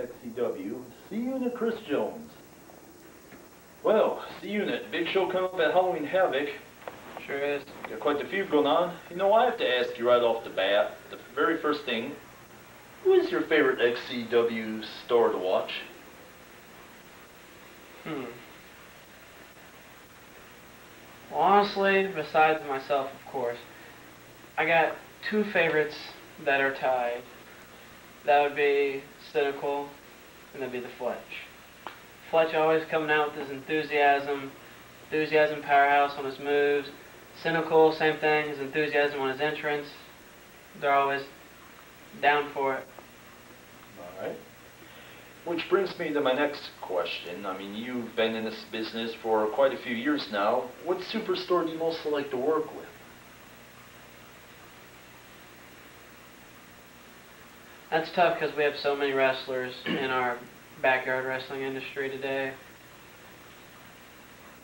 XCW, C-Unit Chris Jones. Well, C-Unit, big show coming up at Halloween Havoc. Sure is. Got quite a few going on. You know, I have to ask you right off the bat, the very first thing, who is your favorite XCW star to watch? Well, honestly, besides myself, of course, I got two favorites that are tied. That would be Cynical, and that'd be the Fletch. Fletch always coming out with his enthusiasm powerhouse on his moves. Cynical, same thing, his enthusiasm on his entrance. They're always down for it. Alright. Which brings me to my next question. I mean, you've been in this business for quite a few years now. What superstar do you most like to work with? That's tough because we have so many wrestlers in our backyard wrestling industry today.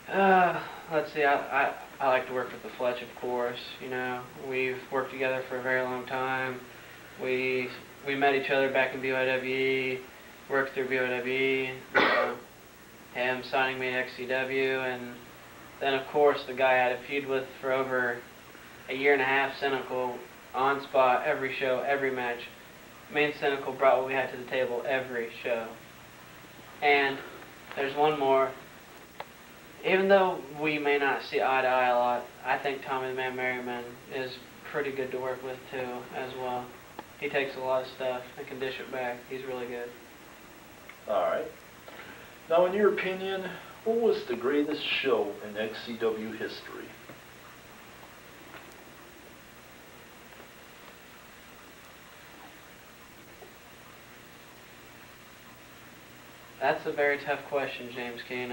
Let's see, I like to work with the Fletch, of course. You know, we've worked together for a very long time. We met each other back in BYWE, worked through BYWE, him signing me to XCW, and then of course the guy I had a feud with for over a year and a half, Cynical, on spot, every show, every match. Me and Cynical brought what we had to the table every show. And there's one more. Even though we may not see eye to eye a lot, I think Tommy the Man Merriman is pretty good to work with too, as well. He takes a lot of stuff and can dish it back. He's really good. Alright. Now, in your opinion, what was the greatest show in XCW history? That's a very tough question, James Kane.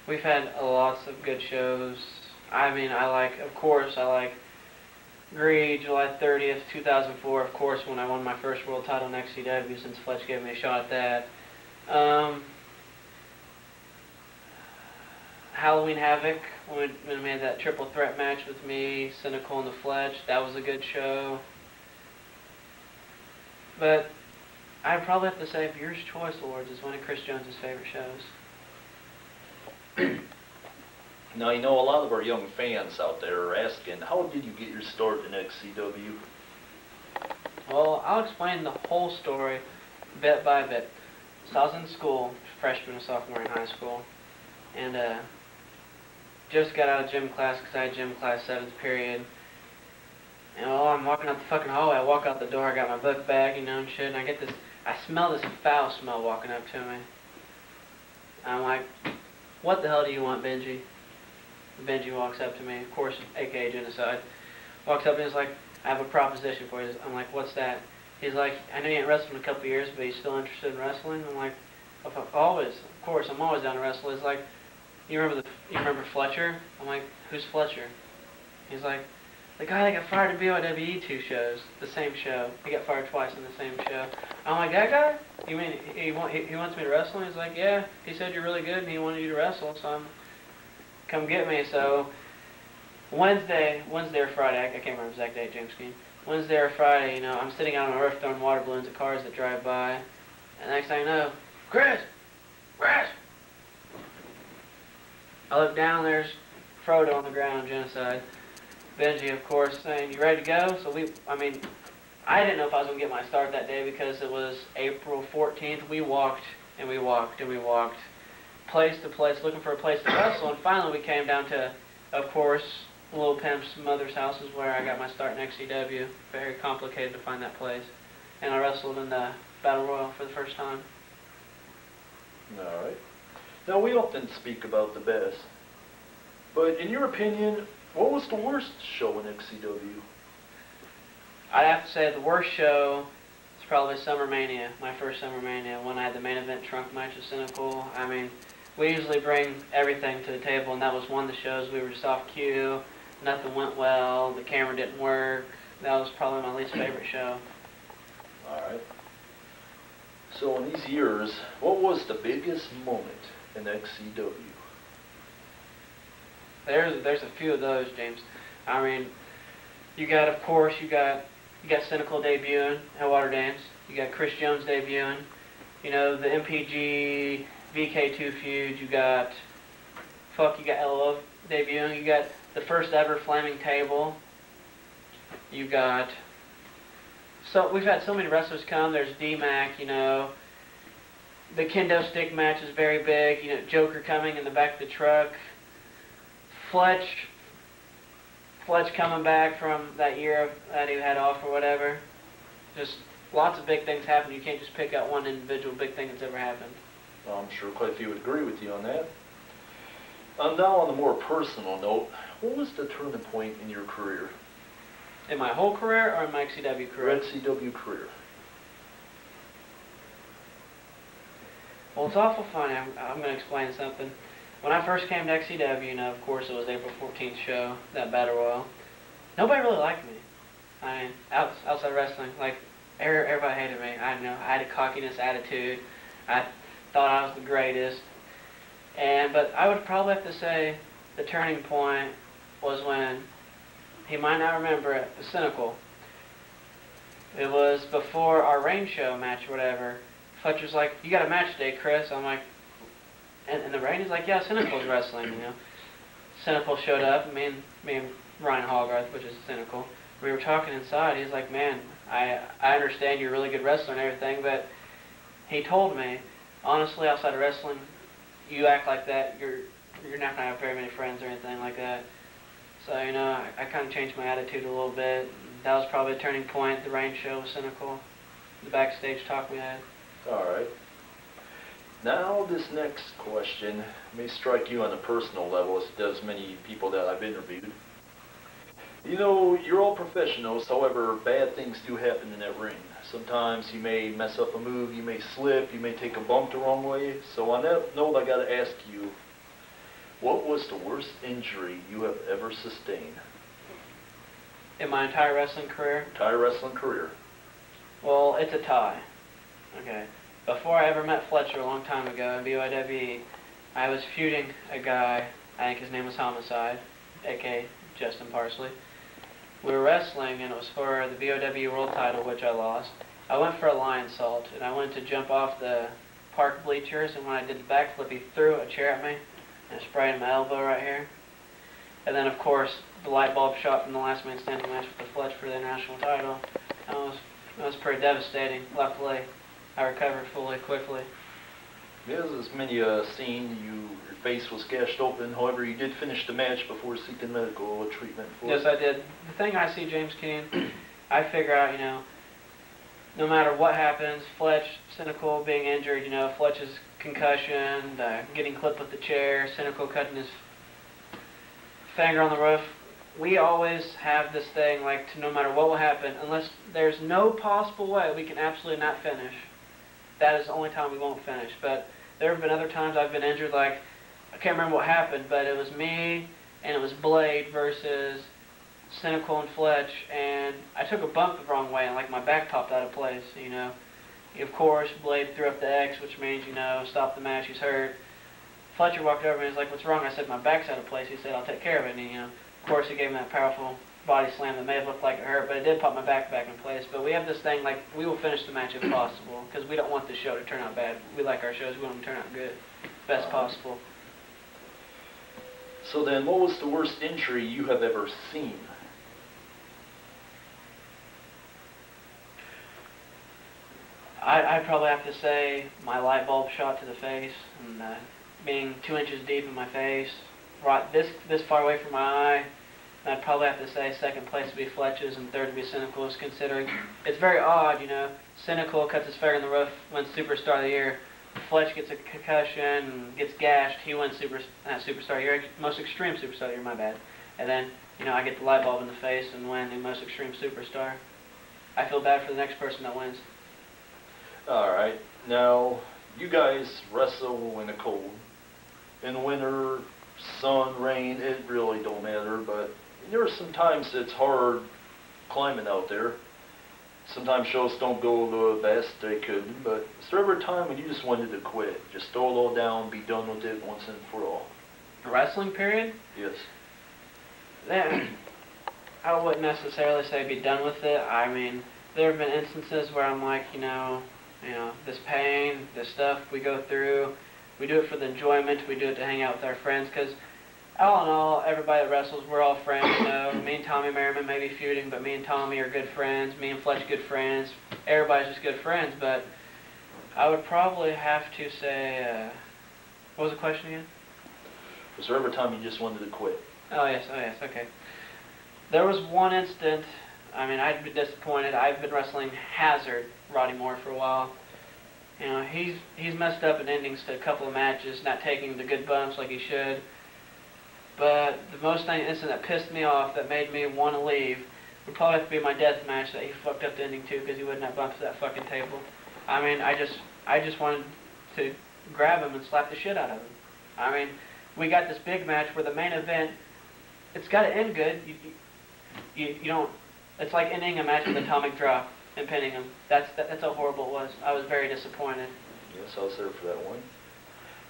We've had lots of good shows. I mean, I like Greed, July 30th, 2004, of course, when I won my first world title in XCW, since Fletch gave me a shot at that. Halloween Havoc, when we had that triple threat match with me, Cynical, and the Fletch, that was a good show. But I'd probably have to say Viewer's Choice Awards is one of Chris Jones' favorite shows. Now, you know, a lot of our young fans out there are asking, how did you get your start in XCW? Well, I'll explain the whole story bit by bit. So I was in school, freshman and sophomore in high school, and just got out of gym class because I had gym class 7th period. And I'm walking out the fucking hallway. I walk out the door, I got my book bag, you know, and shit, and I smell this foul smell walking up to me. I'm like, what the hell do you want, Benji? Benji walks up to me, of course, aka Genocide. Walks up and he's like, I have a proposition for you. I'm like, what's that? He's like, I know you ain't wrestled in a couple years, but you still interested in wrestling? I'm like, always, of course, I'm always down to wrestle. He's like, you remember Fletcher? I'm like, who's Fletcher? He's like, the guy that got fired in BYWE 2 shows, the same show. He got fired twice in the same show. I'm like, that guy? You mean he wants me to wrestle? He's like, yeah. He said you're really good and he wanted you to wrestle, so I'm come get me. So Wednesday or Friday, I can't remember the exact date, James Keen. Wednesday or Friday, you know, I'm sitting out on the roof throwing water balloons at cars that drive by, and next thing I know, Chris! I look down, there's Frodo on the ground, Genocide. Benji, of course, saying, you ready to go? So I didn't know if I was going to get my start that day because it was April 14th. We walked, and we walked, and we walked, place to place, looking for a place to wrestle, and finally we came down to, of course, Little Pimp's mother's house is where I got my start in XCW. Very complicated to find that place. And I wrestled in the Battle Royal for the first time. Alright. Now, we often speak about the best, but in your opinion, what was the worst show in XCW? I'd have to say the worst show is probably Summer Mania, my first Summer Mania, when I had the main event trunk match with Cynical. I mean, we usually bring everything to the table, and that was one of the shows we were just off cue. Nothing went well, the camera didn't work. That was probably my least favorite show. Alright. So in these years, what was the biggest moment in XCW? There's a few of those, James. I mean, you got, of course, you got Cynical debuting at Water Dance. You got Chris Jones debuting. You know, the MPG VK2 feud. You got LOL debuting. You got the first ever flaming table. You got we've had so many wrestlers come. There's D-Mac. You know, the kendo stick match is very big. You know, Joker coming in the back of the truck. Fletch coming back from that year that he had off or whatever. Just lots of big things happen. You can't just pick out one individual big thing that's ever happened. Well, I'm sure quite a few would agree with you on that. Now on a more personal note, what was the turning point in your career? In my whole career or in my XCW career? Your XCW career. Well, it's awful funny. I'm going to explain something. When I first came to XCW, you know, of course, it was April 14th show, that Battle Royal. Nobody really liked me. I mean, outside wrestling, like, everybody hated me. I know, I had a cockiness attitude. I thought I was the greatest. But I would probably have to say the turning point was when, he might not remember it, the Cynical. It was before our rain show match or whatever. Fletcher's like, you got a match today, Chris. I'm like, and the rain is like, yeah, Cynical's wrestling, you know. Cynical showed up, and me and Ryan Hogarth, which is Cynical, we were talking inside. He's like, man, I understand you're a really good wrestler and everything, but he told me, honestly, outside of wrestling, you act like that, you're not going to have very many friends or anything like that. So, you know, I kind of changed my attitude a little bit. That was probably a turning point, the rain show was Cynical, the backstage talk we had. All right. Now, this next question may strike you on a personal level, as it does many people that I've interviewed. You know, you're all professionals, however, bad things do happen in that ring. Sometimes you may mess up a move, you may slip, you may take a bump the wrong way. So on that note, I got to ask you, what was the worst injury you have ever sustained? In my entire wrestling career? Entire wrestling career. Well, it's a tie. Okay. Before I ever met Fletcher a long time ago in BYWE, I was feuding a guy, I think his name was Homicide, a.k.a. Justin Parsley. We were wrestling, and it was for the BOW World title, which I lost. I went for a lion salt, and I went to jump off the park bleachers, and when I did the backflip, he threw a chair at me, and sprayed my elbow right here. And then, of course, the light bulb shot from the last man standing match with the Fletch for the international title. That was pretty devastating. Luckily, I recovered fully quickly. Yes, as many seen, your face was gashed open. However, you did finish the match before seeking medical treatment for it. Yes, I did. The thing I see, James Keen, I figure out, you know, no matter what happens, Fletch, Cynical being injured, you know, Fletch's concussion, getting clipped with the chair, Cynical cutting his finger on the roof, we always have this thing, like, no matter what will happen, unless there's no possible way we can absolutely not finish, that is the only time we won't finish. But there have been other times I've been injured, like, I can't remember what happened, but it was me and it was Blade versus Cynical and Fletch, and I took a bump the wrong way, and like my back popped out of place, you know. Of course, Blade threw up the X, which means, you know, stop the match, he's hurt. Fletcher walked over and he's like, what's wrong? I said, my back's out of place. He said, I'll take care of it. And, you know, of course, he gave me that powerful body slam that may have looked like it hurt, but it did pop my back in place. But we have this thing, like, we will finish the match if possible, because we don't want the show to turn out bad. We like our shows. We want them to turn out good, best possible. So then, what was the worst injury you have ever seen? I'd probably have to say my light bulb shot to the face, and being 2 inches deep in my face, right this far away from my eye. And I'd probably have to say second place to be Fletch's and third to be Cynical's, considering it's very odd, you know. Cynical cuts his finger in the roof, wins Superstar of the Year. Fletch gets a concussion and gets gashed. He wins Superstar of the Year, most extreme Superstar of the Year, my bad. And then, you know, I get the light bulb in the face and win the most extreme Superstar. I feel bad for the next person that wins. All right. Now, you guys wrestle in the cold. In winter, sun, rain, it really don't matter, but there are some times it's hard climbing out there. Sometimes shows don't go the best they could, but is there ever a time when you just wanted to quit? Just throw it all down, be done with it once and for all? A wrestling period? Yes. Then, I wouldn't necessarily say be done with it. I mean, there have been instances where I'm like, you know, You know, this pain, this stuff we go through, we do it for the enjoyment, we do it to hang out with our friends, because all in all, everybody that wrestles, we're all friends, you know. Me and Tommy Merriman may be feuding, but me and Tommy are good friends. Me and Fletch good friends. Everybody's just good friends, but I would probably have to say, what was the question again? Was there ever a time you just wanted to quit? Oh yes, okay. There was one instant, I mean, I'd been disappointed. I've been wrestling Hazard, Roddy Moore, for a while. You know, he's messed up in endings to a couple of matches, not taking the good bumps like he should. But the most instant that pissed me off, that made me want to leave, would probably have to be my death match that he fucked up the ending to, because he wouldn't have bumped to that fucking table. I mean, I just wanted to grab him and slap the shit out of him. I mean, we got this big match where the main event, it's got to end good. You don't. It's like ending a match with atomic drop and pinning him. That's how horrible it was. I was very disappointed. Yes, I was there for that one.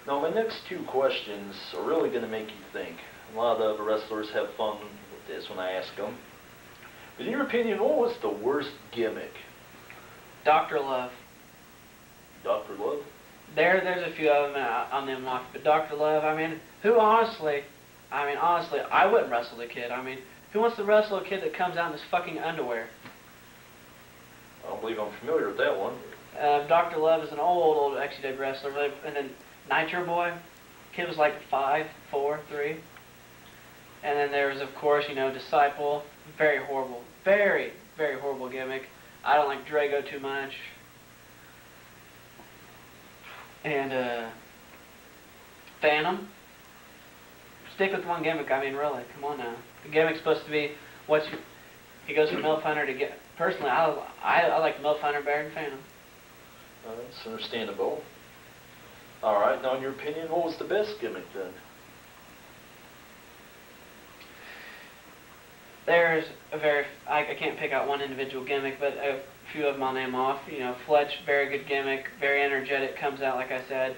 Now, my next two questions are really going to make you think. A lot of the wrestlers have fun with this when I ask them. But in your opinion, what was the worst gimmick? Dr. Love. Dr. Love? There's a few of them on them off, but Dr. Love, I mean, honestly, I wouldn't wrestle the kid. I mean, who wants to wrestle a kid that comes out in his fucking underwear? I don't believe I'm familiar with that one. Dr. Love is an old XCW wrestler, and then Nitro Boy, kid was like 5'4", 3. And then there was, of course, you know, Disciple, very horrible, very, very horrible gimmick. I don't like Drago too much. And Phantom. Stick with one gimmick. I mean, really, come on now. The gimmick's supposed to be he goes from MILF Hunter to get. Personally, I like MILF Hunter better than Phantom. That's understandable. All right. Now, in your opinion, what was the best gimmick then? There's I can't pick out one individual gimmick, but a few of them I'll name off. You know, Fletch, very good gimmick, very energetic, comes out like I said.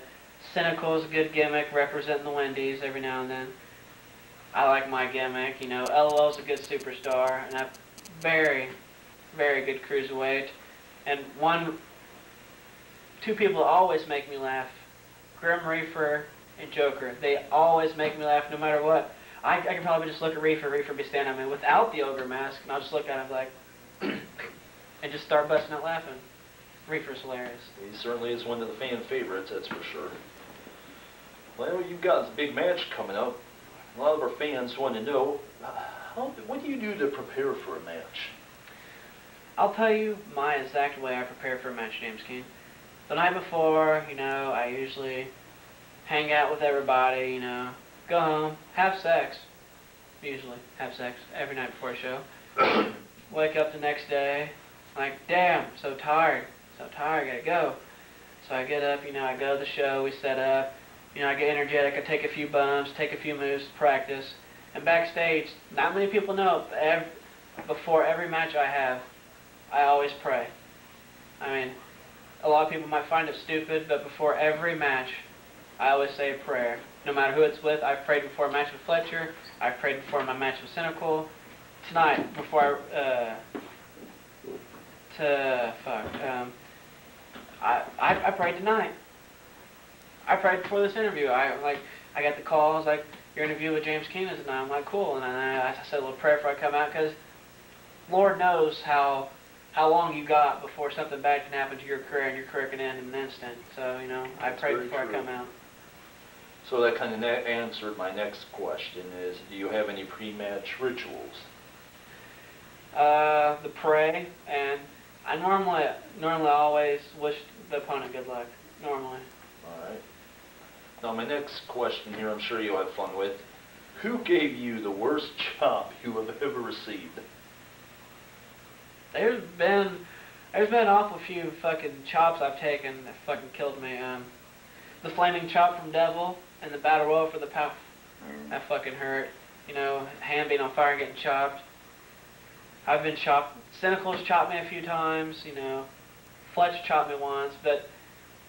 Cynical's a good gimmick, representing the Wendy's every now and then. I like my gimmick, you know. LOL's a good superstar, and a very, very good cruiserweight. And two people that always make me laugh, Grim Reaper and Joker. They always make me laugh no matter what. I can probably just look at Reaper be standing at me without the ogre mask, and I'll just look at him like, and just start busting out laughing. Reaper's hilarious. He certainly is one of the fan favorites, that's for sure. Well, you've got this big match coming up. A lot of our fans want to know, what do you do to prepare for a match? I'll tell you my exact way I prepare for a match, James King. The night before, you know, I usually hang out with everybody, you know, go home, have sex. Usually have sex every night before a show. Wake up the next day, like, damn, so tired, gotta go. So I get up, you know, I go to the show, we set up, you know, I get energetic, I take a few bumps, take a few moves to practice. And backstage, not many people know, but before every match I have, I always pray. I mean, a lot of people might find it stupid, but before every match, I always say a prayer. No matter who it's with, I've prayed before a match with Fletcher, I've prayed before my match with Cynical. Tonight, before I prayed tonight. I prayed before this interview. I got the calls like, your interview with James Keenan tonight. I'm like, cool. And I said a little prayer before I come out, because Lord knows how long you got before something bad can happen to your career, and your career can end in an instant. So, you know, I prayed before I come out. So that kind of answered my next question is, do you have any pre-match rituals? The pray, and I normally always wish the opponent good luck. Normally. All right. Now my next question here, I'm sure you'll have fun with. Who gave you the worst chop you have ever received? There's been an awful few fucking chops I've taken that fucking killed me. The flaming chop from Devil and the battle royal for the power. That fucking hurt. You know, hand being on fire and getting chopped. I've been chopped. Cynical's chopped me a few times, you know. Fletch chopped me once, but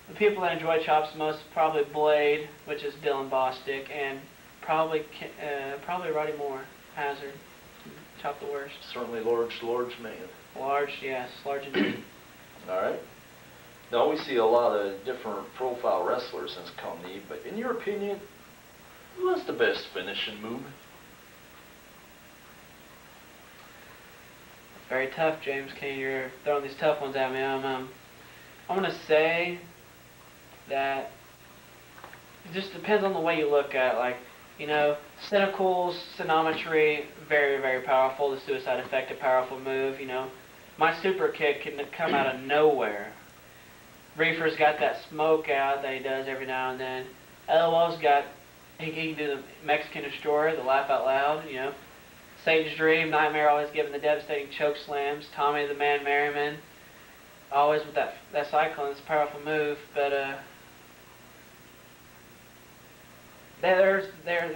the people that enjoy chops the most, probably Blade, which is Dylan Bostic, and probably Roddy Moore, Hazard. Chopped the worst. Certainly large man. Large, yes, large indeed. All right. Now, we see a lot of different profile wrestlers in this company, but in your opinion, what's the best finishing move? Very tough, James Kane. You're throwing these tough ones at me. I'm going to say that it just depends on the way you look at it. Like, you know, Cynical's Sinometry, very, very powerful. The Suicide Effect, a powerful move, you know. My super kick can come out of nowhere. Reefer's got that smoke out that he does every now and then. LOL's got, he can do the Mexican Destroyer, the Laugh Out Loud, you know. Satan's Dream, Nightmare always giving the devastating choke slams. Tommy the Man Merriman, always with that cyclone, it's a powerful move. But there's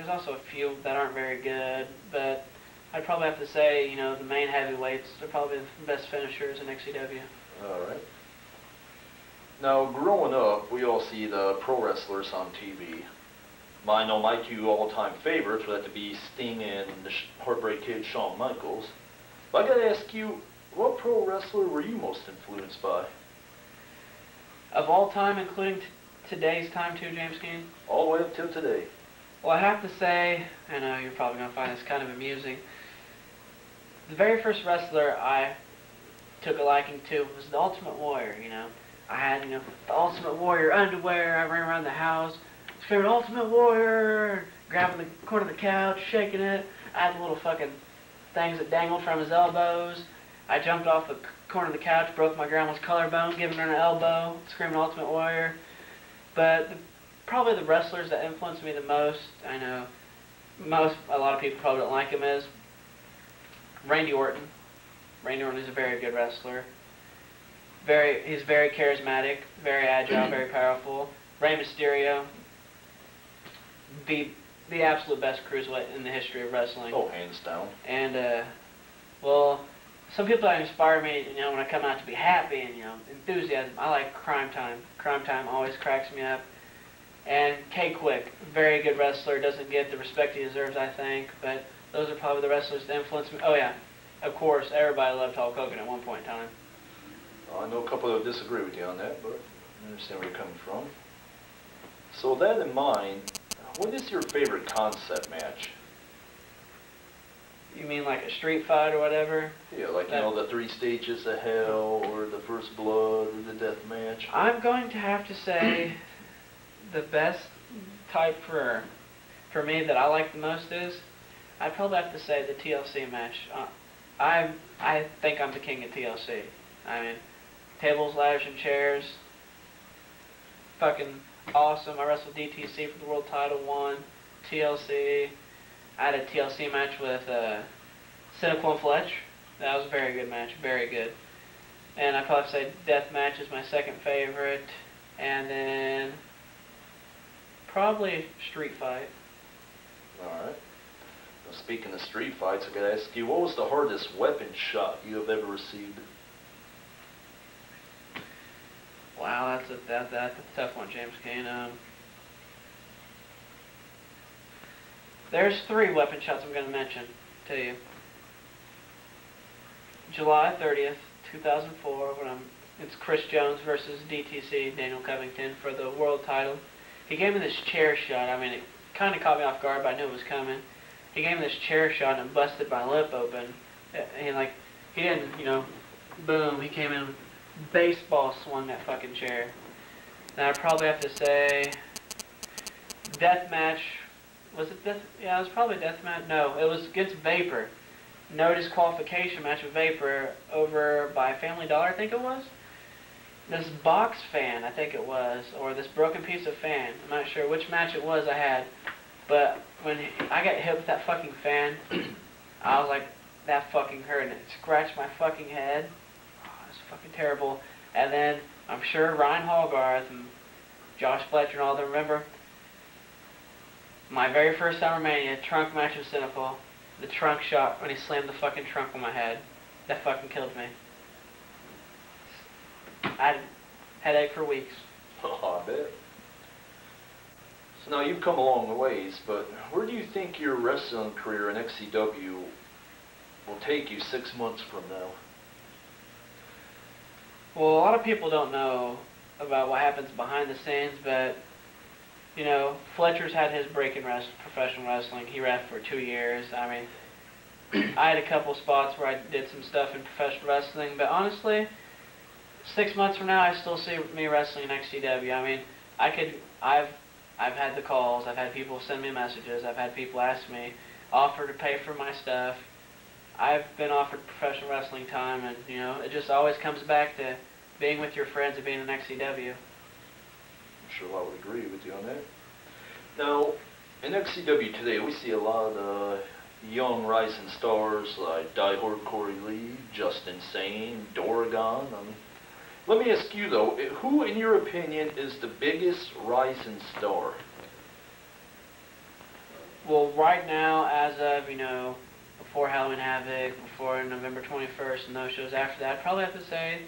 also a few that aren't very good. But I'd probably have to say, you know, the main heavyweights are probably the best finishers in XCW. All right. Now, growing up, we all see the pro wrestlers on TV. I know my two all-time favorites would have to be Sting and the Heartbreak Kid, Shawn Michaels. But I gotta ask you, what pro wrestler were you most influenced by? Of all time, including today's time too, James Kane? All the way up till today. Well, I have to say, I know you're probably going to find this kind of amusing, the very first wrestler I took a liking to was the Ultimate Warrior, you know. I had, you know, the Ultimate Warrior underwear, I ran around the house, screaming, Ultimate Warrior, grabbing the corner of the couch, shaking it. I had the little fucking things that dangled from his elbows. I jumped off the corner of the couch, broke my grandma's collarbone, giving her an elbow, screaming Ultimate Warrior. But probably the wrestlers that influenced me the most, I know a lot of people probably don't like him, is Randy Orton. Randy Orton is a very good wrestler. He's very charismatic, very agile, very powerful. Rey Mysterio, the absolute best cruiserweight in the history of wrestling. Oh, hands down. And well, some people that inspire me, you know, when I come out to be happy and, you know, enthusiasm. I like Crime Time. Crime Time always cracks me up. And K-Quick, very good wrestler, doesn't get the respect he deserves, I think. But those are probably the wrestlers that influenced me. Oh yeah, of course, everybody loved Hulk Hogan at one point in time. I know a couple that disagree with you on that, but I understand where you're coming from. So with that in mind, what is your favorite concept match? You mean like a street fight or whatever? Yeah, like, you know, the 3 stages of hell, or the first blood, or the death match. I'm going to have to say the best type for me that I like the most is, I'd probably have to say the TLC match. I think I'm the king of TLC. I mean, tables, ladders, and chairs. Fucking awesome. I wrestled DTC for the world title, won TLC. I had a TLC match with Cynical and Fletch. That was a very good match, very good. And I'd probably say death match is my second favorite. And then probably street fight. Alright. Now, speaking of street fights, I gotta ask you, what was the hardest weapon shot you have ever received? Wow, that's a tough one, James Kane. There's 3 weapon shots I'm going to mention to you. July 30th, 2004, it's Chris Jones versus DTC, Daniel Covington, for the world title. He gave me this chair shot. I mean, it kind of caught me off guard, but I knew it was coming. He gave me this chair shot and busted my lip open. And like, he didn't, you know, boom, he came in, baseball swung that fucking chair. Now I'd probably have to say death match. Was it death? Yeah, it was probably death match. No, it was against Vapor. No disqualification match with Vapor over by Family Dollar, I think it was. This box fan, I think it was, or this broken piece of fan. I'm not sure which match it was I had, but when I got hit with that fucking fan, I was like, that fucking hurt, and it scratched my fucking head. Fucking terrible. And then I'm sure Ryan Hallgarth and Josh Fletcher and all them remember my very first SummerMania trunk match with Cynical. The trunk shot when he slammed the fucking trunk on my head. That fucking killed me. I had a headache for weeks. Oh, I bet. So now you've come a long ways, but where do you think your wrestling career in XCW will take you 6 months from now? Well, a lot of people don't know about what happens behind the scenes, but you know, Fletcher's had his break in professional wrestling. He ref for 2 years. I mean, I had a couple spots where I did some stuff in professional wrestling, but honestly, 6 months from now, I still see me wrestling in XCW. I mean, I've had the calls. I've had people send me messages. I've had people ask me, offer to pay for my stuff. I've been offered professional wrestling time, and you know, it just always comes back to being with your friends and being in XCW. I'm sure I would agree with you on that. Now, in XCW today, we see a lot of young rising stars like Die-Hard Corey Lee, Justin Sane, Doragon. Let me ask you though, who in your opinion is the biggest rising star? Well, right now, as of, you know, before Halloween Havoc, before November 21st, and those shows after that, I'd probably have to say,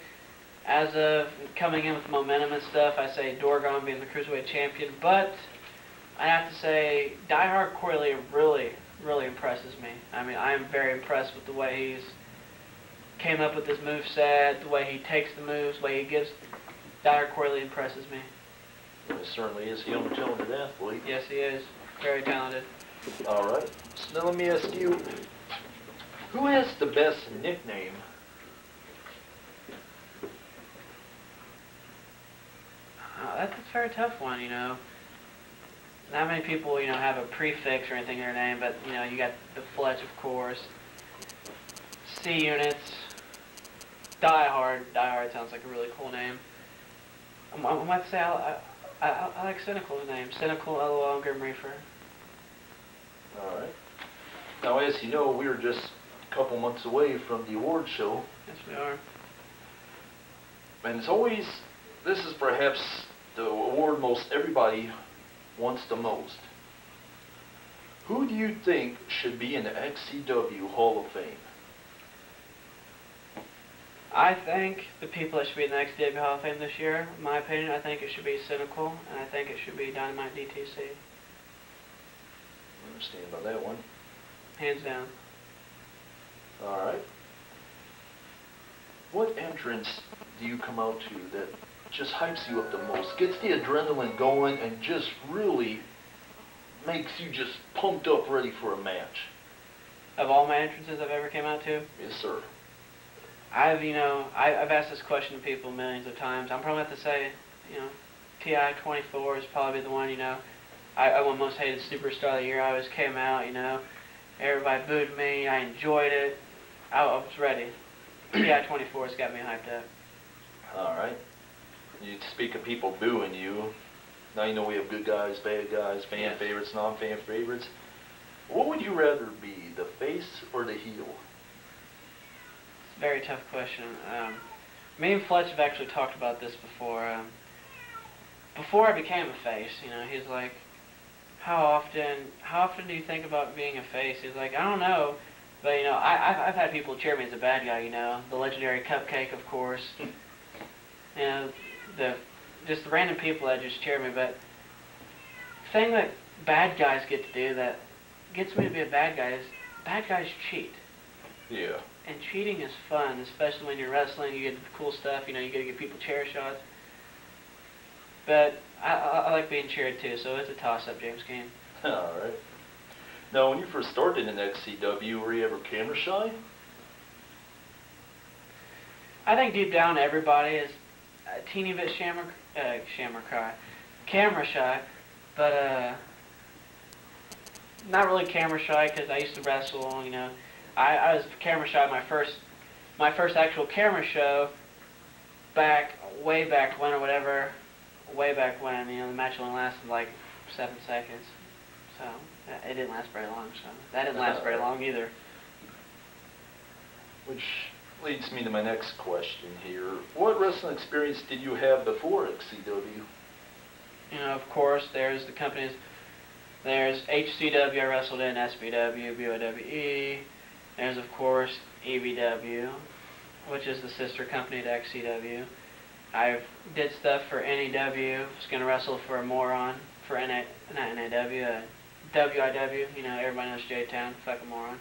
as of coming in with momentum and stuff, I say Dorgon being the Cruiserweight Champion, but I have to say Die Hard Corey Lee really impresses me. I mean, I am very impressed with the way he's came up with his moveset, the way he takes the moves, the way he gives. Die Hard Corey Lee impresses me. Well, he certainly is a young, talented athlete. Yes, he is. Very talented. All right. So now let me ask you, who has the best nickname? That's a very tough one, you know. Not many people, you know, have a prefix or anything in their name, but, you know, you got the Fletch, of course. C-Units. Die Hard. Die Hard sounds like a really cool name. I might say I like Cynical's name. Cynical, LOL, and Grim Reaper. All right. Now, as you know, we're just a couple months away from the award show. Yes, we are. And it's always, this is perhaps the award most everybody wants the most. Who do you think should be in the XCW Hall of Fame? I think the people that should be in the XCW Hall of Fame this year, in my opinion, I think it should be Cynical, and I think it should be Dynamite DTC. I understand about that one. Hands down. All right. What entrance do you come out to that just hypes you up the most, gets the adrenaline going, and just really makes you just pumped up ready for a match? Of all my entrances I've ever came out to? Yes, sir. I've asked this question to people millions of times. I'm probably have to say, you know, TI 24 is probably the one, you know. I won Most Hated Superstar of the Year. I always came out, you know. Everybody booed me. I enjoyed it. I was ready. TI 24 has got me hyped up. All right. You speak of people booing you. Now you know we have good guys, bad guys, fan favorites, non-fan favorites. What would you rather be, the face or the heel? Very tough question. Me and Fletch have actually talked about this before. Before I became a face, you know, he's like, how often do you think about being a face? He's like, I don't know, but you know, I've had people cheer me as a bad guy, you know, the legendary Cupcake, of course. You know, just the random people that just cheer me, but the thing that bad guys get to do that gets me to be a bad guy is bad guys cheat. Yeah. And cheating is fun, especially when you're wrestling. You get cool stuff, you know, you get to give people chair shots. But I like being cheered too, so it's a toss-up, James Kane. All right. Now, when you first started in XCW, were you ever camera shy? I think deep down everybody is a teeny bit camera shy, but not really camera shy because I used to wrestle, you know. I was camera shy my first actual camera show way back when or whatever, way back when, you know, the match only lasted like 7 seconds. So it didn't last very long, so that didn't last very long either. Which leads me to my next question here. What wrestling experience did you have before XCW? You know, of course, there's the companies, there's HCW I wrestled in, SBW, BOWE. There's, of course, EBW, which is the sister company to XCW. I did stuff for NEW, was going to wrestle for a moron, for not NAW, WIW, you know, everybody knows J-Town, fuck a moron.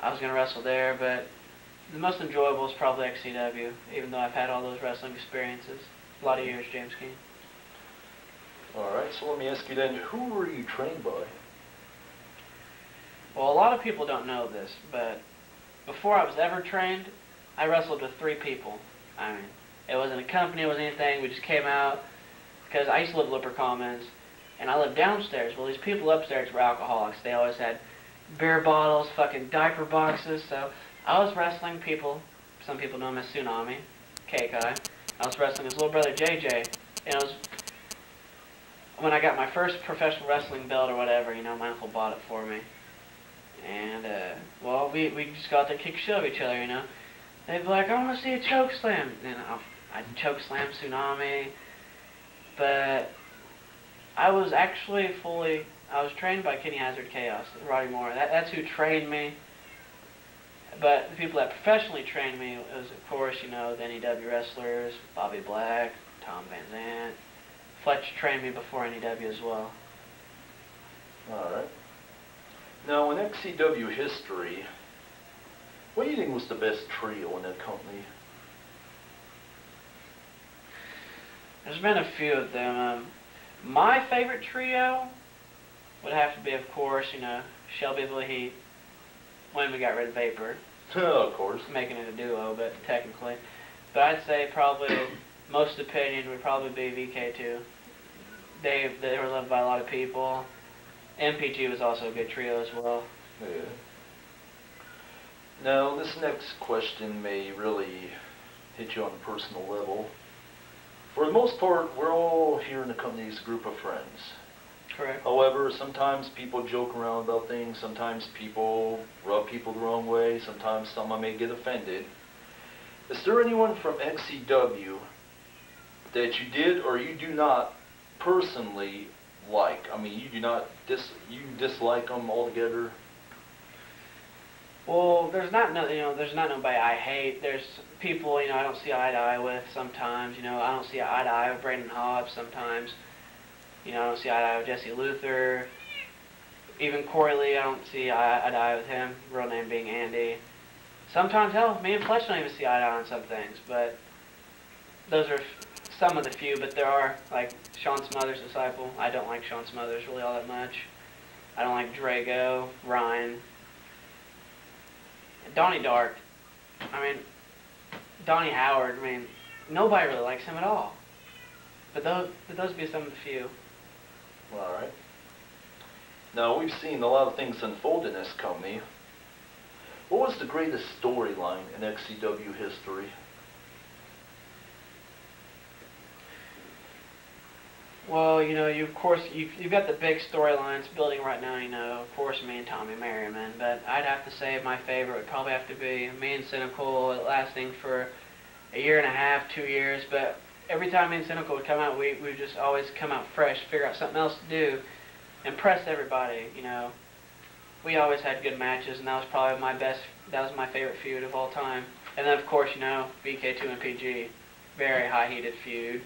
I was going to wrestle there, but the most enjoyable is probably XCW, even though I've had all those wrestling experiences. A lot of years, James King. Alright, so let me ask you then, who were you trained by? Well, a lot of people don't know this, but before I was ever trained, I wrestled with 3 people. I mean, it wasn't a company, it wasn't anything. We just came out because I used to live at Lipper Commons, and I lived downstairs. Well, these people upstairs were alcoholics. They always had beer bottles, fucking diaper boxes. So I was wrestling people. Some people know him as Tsunami, K-Kai. I was wrestling his little brother JJ, and it was when I got my first professional wrestling belt or whatever. You know, my uncle bought it for me. And, well, we just got to kick shit of each other, you know. They'd be like, I want to see a choke slam. And I'd choke slam Tsunami. But I was actually I was trained by Kenny Hazard Chaos, Roddy Moore. That's who trained me. But the people that professionally trained me was, of course, you know, the NEW wrestlers, Bobby Black, Tom Van Zant. Fletch trained me before NEW as well. Alright. Now, in XCW history, what do you think was the best trio in that company? There's been a few of them. My favorite trio would have to be, of course, you know, Shelby Blue Heat, when we got rid of Vapor. Oh, of course. Making it a duo, but technically. But I'd say probably, most opinion would probably be VK2. They were loved by a lot of people. MPG was also a good trio as well. Yeah. Now, this next question may really hit you on a personal level. For the most part, we're all here in the company as a group of friends. Correct. However, sometimes people joke around about things, sometimes people rub people the wrong way, sometimes someone may get offended. Is there anyone from XCW that you did or you do not personally like? I mean, you dislike them altogether? Well, there's not nobody I hate. There's people, you know, I don't see eye to eye with sometimes. You know, I don't see eye to eye with Braden Hobbs sometimes. You know, I don't see eye to eye with Jesse Luther. Even Corey Lee, I don't see eye to eye with him. Real name being Andy. Sometimes, hell, me and Fletch don't even see eye to eye on some things. But those are some of the few. But there are, like, Sean Smothers' disciple. I don't like Sean Smothers really all that much. I don't like Drago, Ryan. Donnie Dark, I mean, Donnie Howard, I mean, nobody really likes him at all. But those would be some of the few. Alright. Now, we've seen a lot of things unfold in this company. What was the greatest storyline in XCW history? Well, you know, you've got the big storylines building right now, you know, of course, me and Tommy Merriman, but I'd have to say my favorite would probably have to be me and Cynical, lasting for a year and a half, 2 years, but every time me and Cynical would come out, we would just always come out fresh, figure out something else to do, impress everybody, you know. We always had good matches, and that was probably that was my favorite feud of all time. And then, of course, you know, BK2 and PG, very high-heated feud.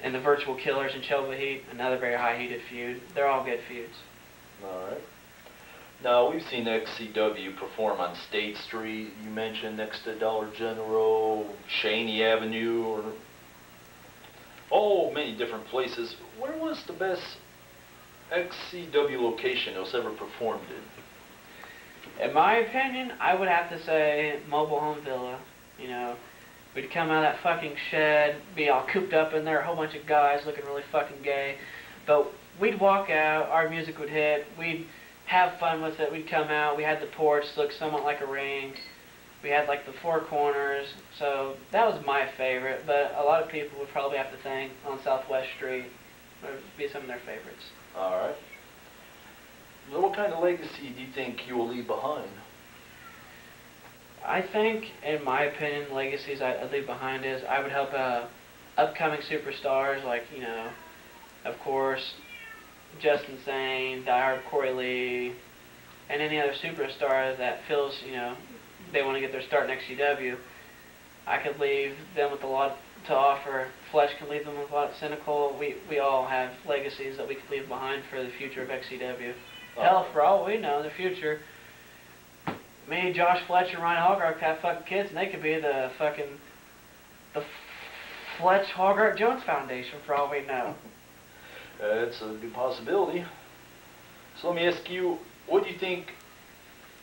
And the Virtual Killers and Shelby Heat, another very high-heated feud. They're all good feuds. Alright. Now, we've seen XCW perform on State Street, you mentioned, next to Dollar General, Cheney Avenue, or many different places. Where was the best XCW location that was ever performed in? In my opinion, I would have to say Mobile Home Villa. You know, we'd come out of that fucking shed, be all cooped up in there, a whole bunch of guys looking really fucking gay. But we'd walk out, our music would hit, we'd have fun with it, we'd come out, we had the porch, looked somewhat like a ring. We had like the four corners, so that was my favorite, but a lot of people would probably have to think on Southwest Street would be some of their favorites. Alright. So what kind of legacy do you think you will leave behind? I think, in my opinion, legacies I'd leave behind is I would help upcoming superstars like, you know, of course, Justin Sane, Die Hard Corey Lee, and any other superstar that feels, you know, they want to get their start in XCW. I could leave them with a lot to offer. Flesh can leave them with a lot. Cynical. We all have legacies that we could leave behind for the future of XCW. Hell, for all we know, in the future, me, Josh Fletcher, Ryan Hallgarth have fucking kids, and they could be the fucking Fletch Hogarth Jones Foundation, for all we know. It's a good possibility. So let me ask you, what do you think,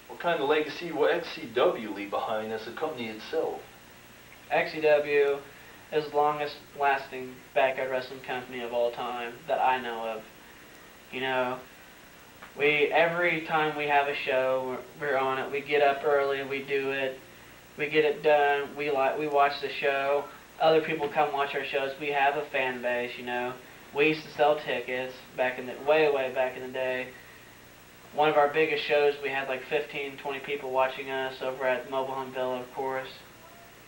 what kind of legacy will XCW leave behind as a company itself? XCW is the longest lasting backyard wrestling company of all time that I know of. You know, every time we have a show, we're on it. We get up early, we do it, we get it done. We watch the show. Other people come watch our shows. We have a fan base. You know, we used to sell tickets back in the way back in the day. One of our biggest shows, we had like 15, 20 people watching us over at Mobile Home Villa, of course.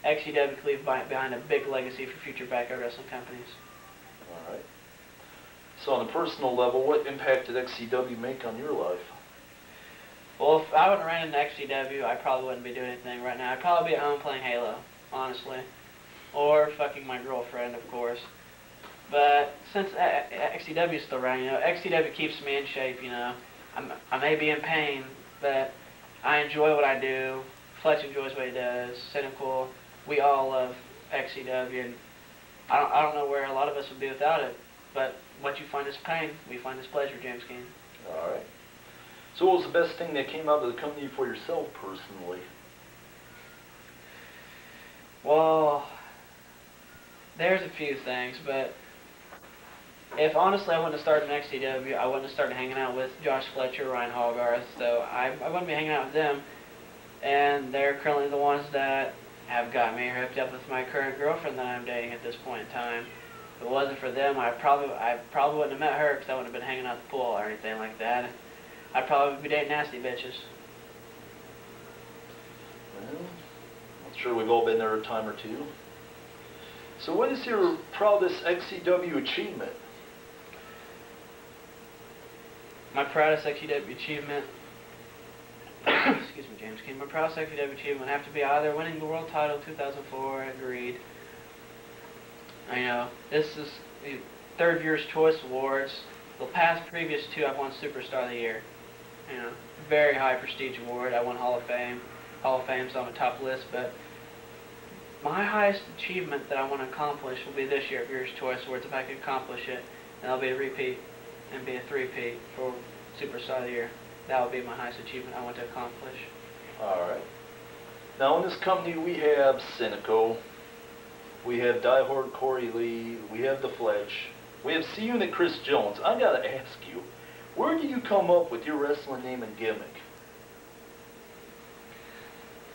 XCW could leave behind a big legacy for future backyard wrestling companies. All right. So on a personal level, what impact did XCW make on your life? Well, if I wouldn't ran into XCW, I probably wouldn't be doing anything right now. I'd probably be at home playing Halo, honestly. Or fucking my girlfriend, of course. But since XCW is still around, you know, XCW keeps me in shape, you know. I may be in pain, but I enjoy what I do. Fletch enjoys what he does. Cynical. We all love XCW, and I don't know where a lot of us would be without it. But what you find is pain, we find is pleasure, James King. All right. So what was the best thing that came out of the company for yourself personally? Well, there's a few things, but if honestly I wouldn't have started in XCW, I wouldn't have started hanging out with Josh Fletcher, Ryan Hogarth, so I wouldn't be hanging out with them. And they're currently the ones that have got me hooked up with my current girlfriend that I'm dating at this point in time. If it wasn't for them, I probably wouldn't have met her because I wouldn't have been hanging out at the pool or anything like that. I'd probably be dating nasty bitches. Well, I'm sure we've all been there a time or two. So what is your proudest XCW achievement? My proudest XCW achievement, excuse me, James King, my proudest XCW achievement would have to be either winning the world title in 2004, agreed. I know, this is the third Viewer's Choice Awards. The previous two, I've won Superstar of the Year. You know, very high prestige award. I won Hall of Fame, so I'm a top list, but my highest achievement that I want to accomplish will be this year at Viewer's Choice Awards. If I can accomplish it, and I'll be a repeat and be a three-peat for Superstar of the Year. That would be my highest achievement I want to accomplish. All right. Now in this company we have Cynical, we have Diehard Corey Lee, we have The Fletch, we have C-Unit Chris Jones. I gotta ask you, where did you come up with your wrestling name and gimmick?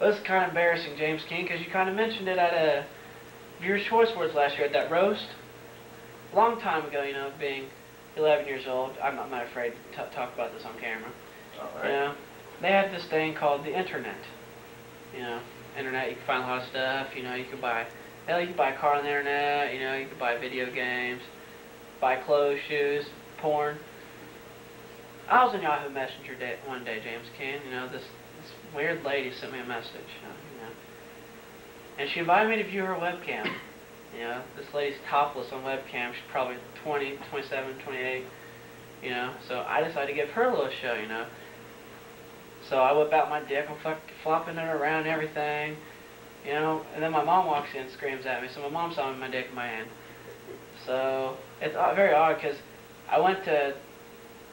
Well, this is kind of embarrassing, James King, because you kind of mentioned it at Viewer's Choice Awards last year at that roast. A long time ago, you know, being 11 years old, I'm not afraid to talk about this on camera. All right. You know, they had this thing called the internet. You know, internet, you can find a lot of stuff. You know, you can buy a car on the internet. You know, you can buy video games, buy clothes, shoes, porn. I was in Yahoo Messenger one day, James King. You know, this weird lady sent me a message. You know, and she invited me to view her webcam. You know, this lady's topless on webcam. She's probably 20, 27, 28. You know, so I decided to give her a little show. You know. So I whip out my dick, I'm flopping it around and everything, you know, and then my mom walks in and screams at me, so my mom saw me with my dick in my hand. So it's very odd, because I went to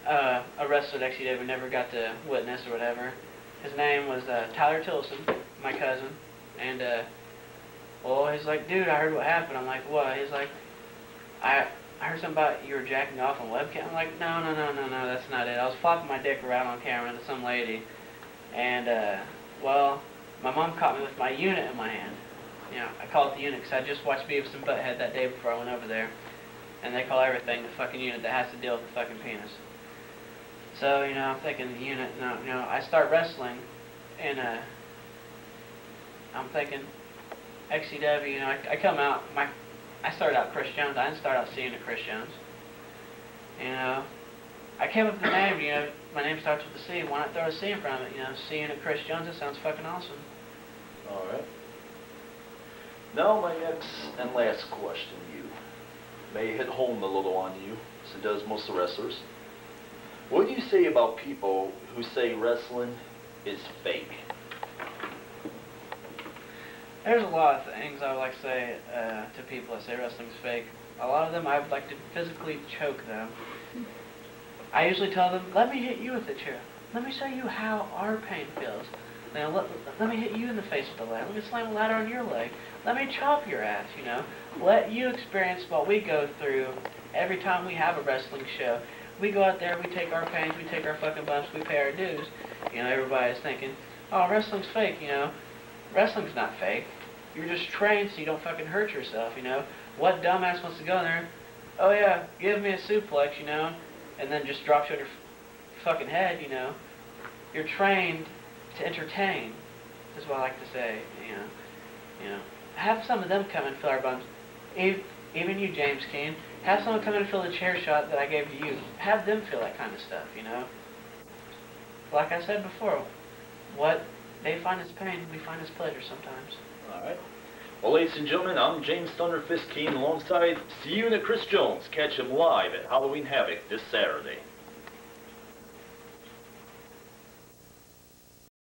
a wrestler at XCW, never got to witness or whatever. His name was Tyler Tilson, my cousin, and, well, he's like, dude, I heard what happened. I'm like, what? He's like, I heard something about you were jacking off on webcam. I'm like, no, that's not it. I was flopping my dick around on camera to some lady. And, well, my mom caught me with my unit in my hand. You know, I call it the unit because I just watched Beavis and Butthead that day before I went over there. And they call everything the fucking unit that has to deal with the fucking penis. So, you know, I'm thinking the unit, no, you know, I start wrestling, and, I'm thinking XCW, you know, I come out, I started out Chris Jones. I didn't start out seeing it Chris Jones. You know, I came up with the name, you know, my name starts with a C. Why not throw a C in front of it? You know, seeing it Chris Jones, it sounds fucking awesome. All right. Now my next and last question to you may hit home a little on you, as it does most of the wrestlers. What do you say about people who say wrestling is fake? There's a lot of things I would like to say to people that say wrestling's fake. A lot of them I would like to physically choke them. I usually tell them, let me hit you with the chair. Let me show you how our pain feels. Now, let me hit you in the face with the leg. Let me slam a ladder on your leg. Let me chop your ass, you know. Let you experience what we go through every time we have a wrestling show. We go out there, we take our pains, we take our fucking bumps, we pay our dues. You know, everybody's thinking, oh, wrestling's fake, you know. Wrestling's not fake. You're just trained so you don't fucking hurt yourself, you know. What dumbass wants to go in there, oh yeah, give me a suplex, you know, and then just drops you on your fucking head, you know. You're trained to entertain, is what I like to say, you know. Have some of them come and fill our bums. Even you, James Keane, have someone come in and fill the chair shot that I gave to you. Have them feel that kind of stuff, you know. Like I said before, what they find as pain, we find as pleasure sometimes. All right. Well, ladies and gentlemen, I'm James Thunderfist Keane alongside See You and Chris Jones. Catch him live at Halloween Havoc this Saturday.